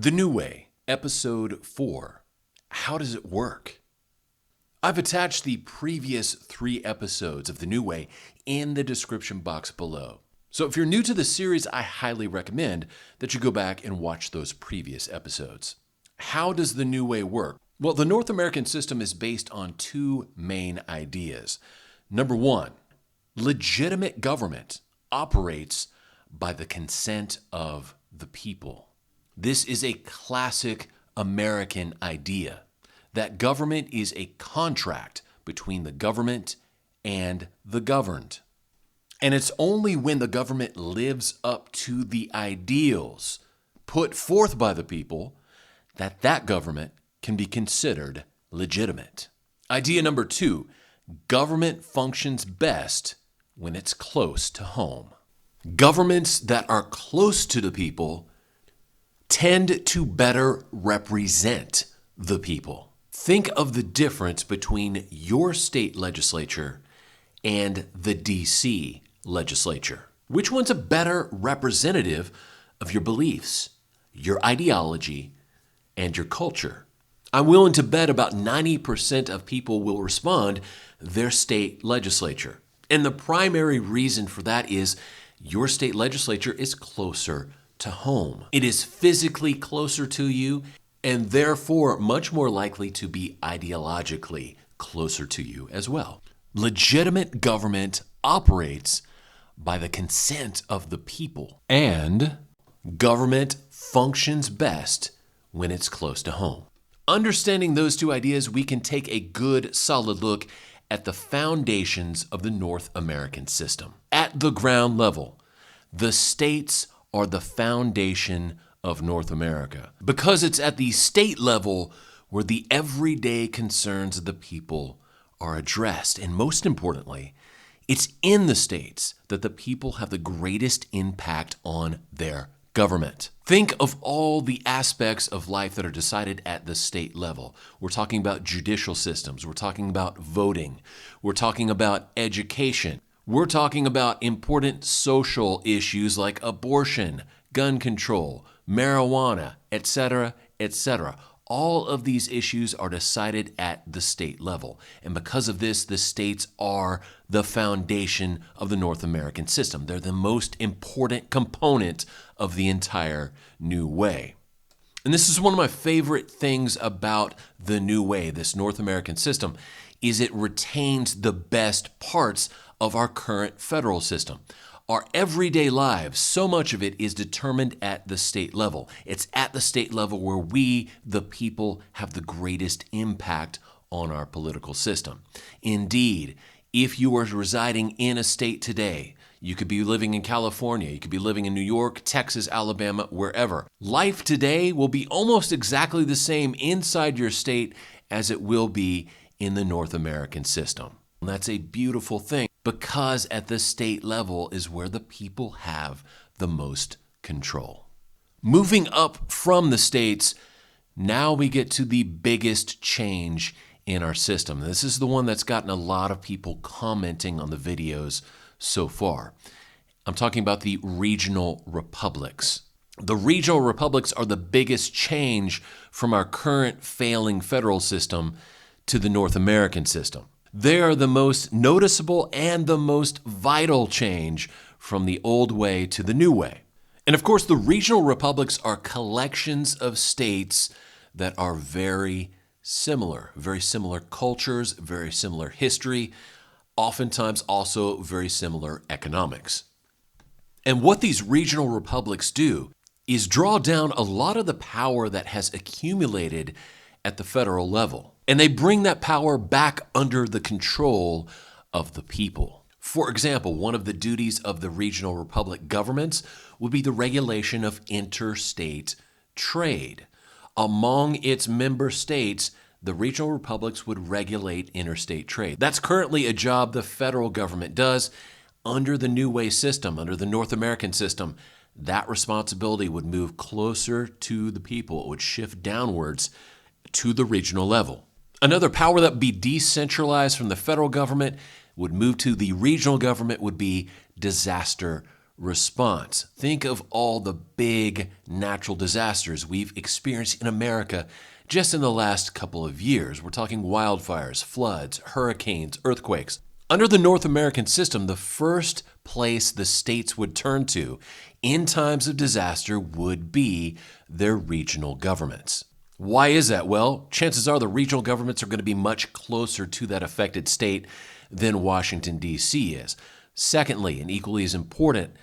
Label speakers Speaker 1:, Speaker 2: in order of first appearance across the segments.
Speaker 1: The New Way, Episode 4. How does it work? I've attached the previous 3 episodes of The New Way in the description box below. So if you're new to the series, I highly recommend that you go back and watch those previous episodes. How does the New Way work? Well, the North American system is based on 2 main ideas. Number 1, legitimate government operates by the consent of the people. This is a classic American idea, that government is a contract between the government and the governed. And it's only when the government lives up to the ideals put forth by the people that that government can be considered legitimate. Idea number 2, government functions best when it's close to home. Governments that are close to the people tend to better represent the people. Think of the difference between your state legislature and the DC legislature. Which one's a better representative of your beliefs, your ideology, and your culture? I'm willing to bet about 90% of people will respond their state legislature. And the primary reason for that is your state legislature is closer to home. It is physically closer to you and therefore much more likely to be ideologically closer to you as well. Legitimate government operates by the consent of the people, and government functions best when it's close to home. Understanding those 2 ideas, we can take a good solid look at the foundations of the North American system. At the ground level, the states are the foundation of North America because it's at the state level where the everyday concerns of the people are addressed. And most importantly, it's in the states that the people have the greatest impact on their government. Think of all the aspects of life that are decided at the state level. We're talking about judicial systems. We're talking about voting. We're talking about education. We're talking about important social issues like abortion, gun control, marijuana, etc., etc. All of these issues are decided at the state level. And because of this, the states are the foundation of the North American system. They're the most important component of the entire New Way. And this is one of my favorite things about the New Way, this North American system, is it retains the best parts of our current federal system. Our everyday lives, so much of it is determined at the state level. It's at the state level where we, the people, have the greatest impact on our political system. Indeed, if you are residing in a state today, you could be living in California, you could be living in New York, Texas, Alabama, wherever. Life today will be almost exactly the same inside your state as it will be in the North American system. And that's a beautiful thing because at the state level is where the people have the most control. Moving up from the states, now we get to the biggest change in our system. This is the one that's gotten a lot of people commenting on the videos so far. I'm talking about the regional republics. The regional republics are the biggest change from our current failing federal system to the North American system. They are the most noticeable and the most vital change from the old way to the new way. And of course, the regional republics are collections of states that are very similar cultures, very similar history, oftentimes also very similar economics. And what these regional republics do is draw down a lot of the power that has accumulated at the federal level. And they bring that power back under the control of the people. For example, one of the duties of the regional republic governments would be the regulation of interstate trade. Among its member states, the regional republics would regulate interstate trade. That's currently a job the federal government does. Under the New Way system, under the North American system, that responsibility would move closer to the people. It would shift downwards to the regional level. Another power that would be decentralized from the federal government would move to the regional government would be disaster response. Think of all the big natural disasters we've experienced in America just in the last couple of years. We're talking wildfires, floods, hurricanes, earthquakes. Under the North American system, the first place the states would turn to in times of disaster would be their regional governments. Why is that? Well, chances are the regional governments are going to be much closer to that affected state than Washington, D.C. is. Secondly, and equally as important,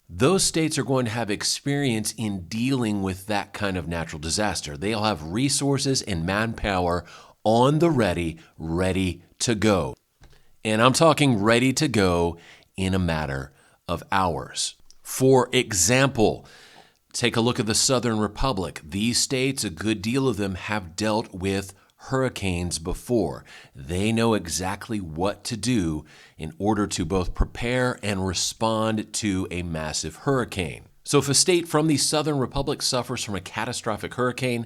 Speaker 1: those states are going to have experience in dealing with that kind of natural disaster. They'll have resources and manpower on the ready to go. And I'm talking ready to go in a matter of hours. For example, take a look at the Southern Republic. These states, a good deal of them, have dealt with hurricanes before. They know exactly what to do in order to both prepare and respond to a massive hurricane. So if a state from the Southern Republic suffers from a catastrophic hurricane,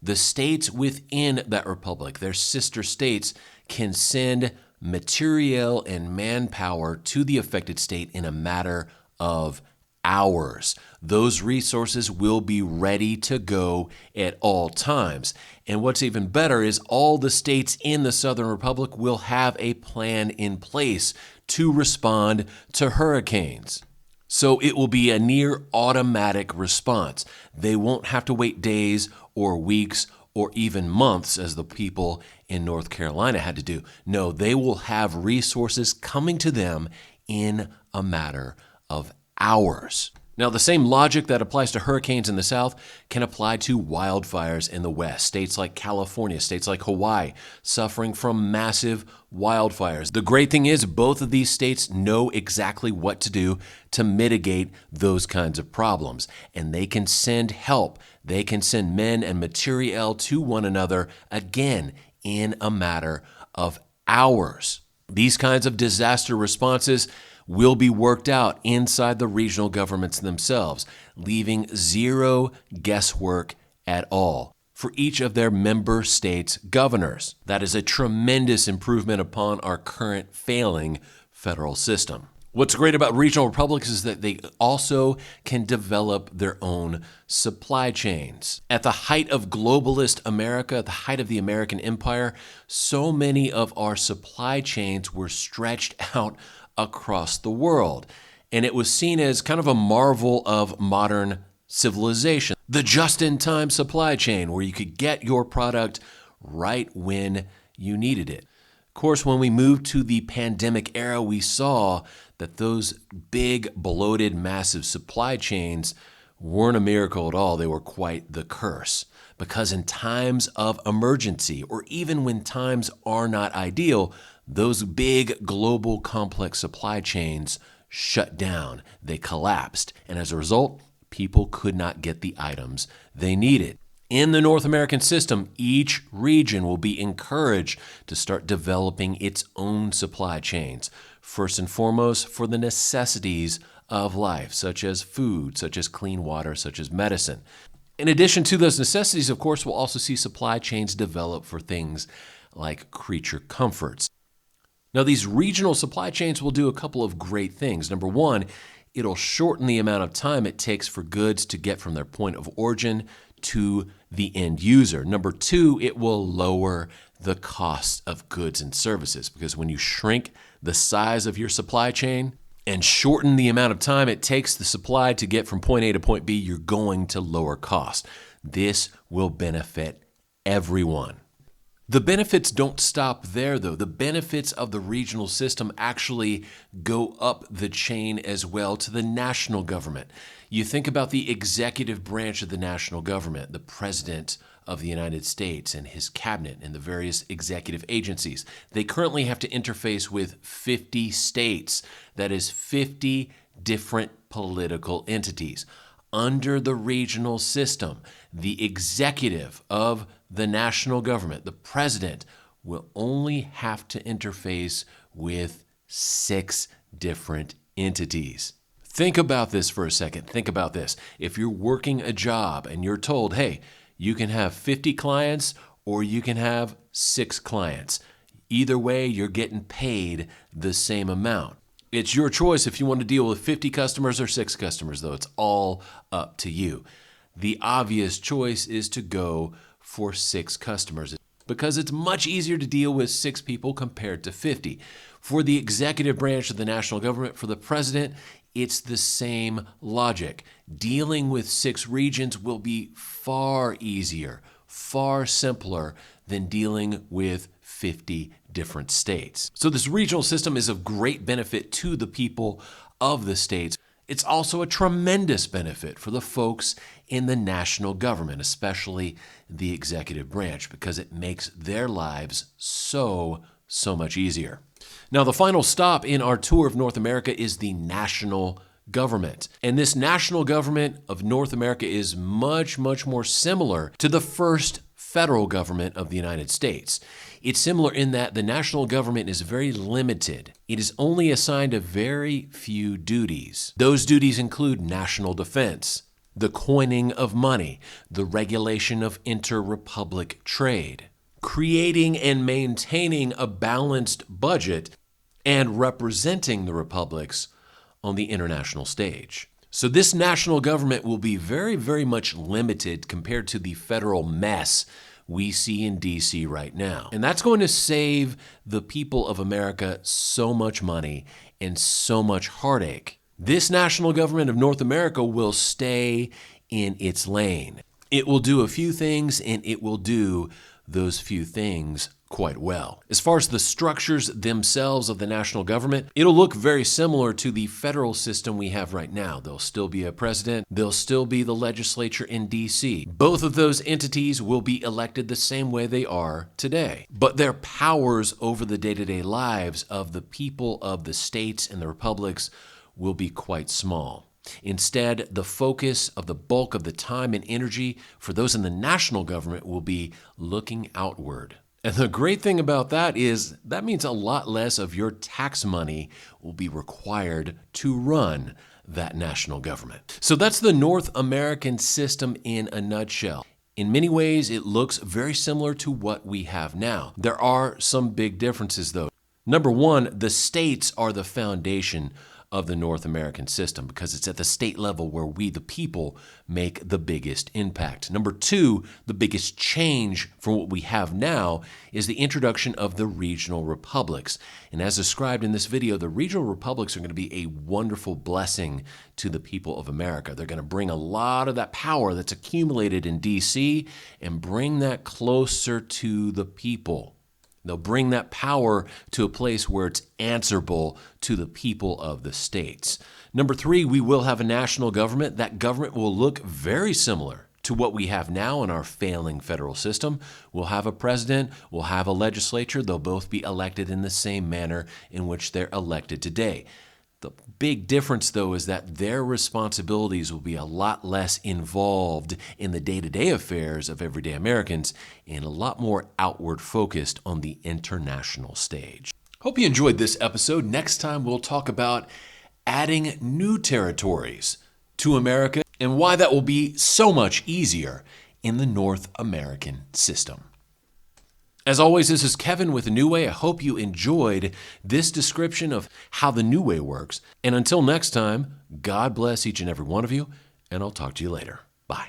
Speaker 1: the states within that republic, their sister states, can send material and manpower to the affected state in a matter of hours. Those resources will be ready to go at all times. And what's even better is all the states in the Southern Republic will have a plan in place to respond to hurricanes. So it will be a near automatic response. They won't have to wait days or weeks or even months as the people in North Carolina had to do. No, they will have resources coming to them in a matter of hours. Now, the same logic that applies to hurricanes in the South can apply to wildfires in the West. States like California, states like Hawaii, suffering from massive wildfires. The great thing is both of these states know exactly what to do to mitigate those kinds of problems. And they can send help. They can send men and materiel to one another, again, in a matter of hours. These kinds of disaster responses will be worked out inside the regional governments themselves, leaving zero guesswork at all for each of their member states' governors. That is a tremendous improvement upon our current failing federal system. What's great about regional republics is that they also can develop their own supply chains. At the height of globalist America, at the height of the American empire, so many of our supply chains were stretched out across the world. And it was seen as kind of a marvel of modern civilization. The just-in-time supply chain where you could get your product right when you needed it. Of course, when we moved to the pandemic era, we saw that those big, bloated, massive supply chains weren't a miracle at all. They were quite the curse. Because in times of emergency, or even when times are not ideal, those big, global, complex supply chains shut down. They collapsed. And as a result, people could not get the items they needed. In the North American system, each region will be encouraged to start developing its own supply chains. First and foremost, for the necessities of life, such as food, such as clean water, such as medicine. In addition to those necessities, of course, we'll also see supply chains develop for things like creature comforts. Now, these regional supply chains will do a couple of great things. Number one, it'll shorten the amount of time it takes for goods to get from their point of origin to the end user. Number two, it will lower the cost of goods and services, because when you shrink the size of your supply chain and shorten the amount of time it takes the supply to get from point A to point B, you're going to lower costs. This will benefit everyone. The benefits don't stop there, though. The benefits of the regional system actually go up the chain as well to the national government. You think about the executive branch of the national government, the President of the United States and his cabinet and the various executive agencies. They currently have to interface with 50 states. That is 50 different political entities. Under the regional system, the executive of the national government, the president, will only have to interface with 6 different entities. Think about this for a second. Think about this. If you're working a job and you're told, hey, you can have 50 clients or you can have 6 clients. Either way, you're getting paid the same amount. It's your choice if you want to deal with 50 customers or 6 customers, though. It's all up to you. The obvious choice is to go for 6 customers because it's much easier to deal with 6 people compared to 50. For the executive branch of the national government, for the president, it's the same logic. Dealing with 6 regions will be far easier, far simpler than dealing with 50 different states. So this regional system is of great benefit to the people of the states. It's also a tremendous benefit for the folks in the national government, especially the executive branch, because it makes their lives so much easier. Now, the final stop in our tour of North America is the national government. And this national government of North America is much more similar to the first federal government of the United States. It's similar in that the national government is very limited. It is only assigned a very few duties. Those duties include national defense, the coining of money, the regulation of inter-republic trade, creating and maintaining a balanced budget, and representing the republics on the international stage. So this national government will be very much limited compared to the federal mess we see in D.C. right now. And that's going to save the people of America so much money and so much heartache. This national government of North America will stay in its lane. It will do a few things, and it will do those few things quite well. As far as the structures themselves of the national government, it'll look very similar to the federal system we have right now. There'll still be a president. There'll still be the legislature in D.C. Both of those entities will be elected the same way they are today. But their powers over the day-to-day lives of the people of the states and the republics will be quite small. Instead, the focus of the bulk of the time and energy for those in the national government will be looking outward. And the great thing about that is that means a lot less of your tax money will be required to run that national government. So that's the North American system in a nutshell. In many ways, it looks very similar to what we have now. There are some big differences, though. Number one, the states are the foundation of the North American system because it's at the state level where we, the people, make the biggest impact. Number two, the biggest change from what we have now is the introduction of the regional republics. And as described in this video, the regional republics are going to be a wonderful blessing to the people of America. They're going to bring a lot of that power that's accumulated in D.C. and bring that closer to the people. They'll bring that power to a place where it's answerable to the people of the states. Number three, we will have a national government. That government will look very similar to what we have now in our failing federal system. We'll have a president, we'll have a legislature. They'll both be elected in the same manner in which they're elected today. The big difference, though, is that their responsibilities will be a lot less involved in the day-to-day affairs of everyday Americans and a lot more outward focused on the international stage. Hope you enjoyed this episode. Next time, we'll talk about adding new territories to America and why that will be so much easier in the North American system. As always, this is Kevin with The New Way. I hope you enjoyed this description of how the New Way works. And until next time, God bless each and every one of you, and I'll talk to you later. Bye.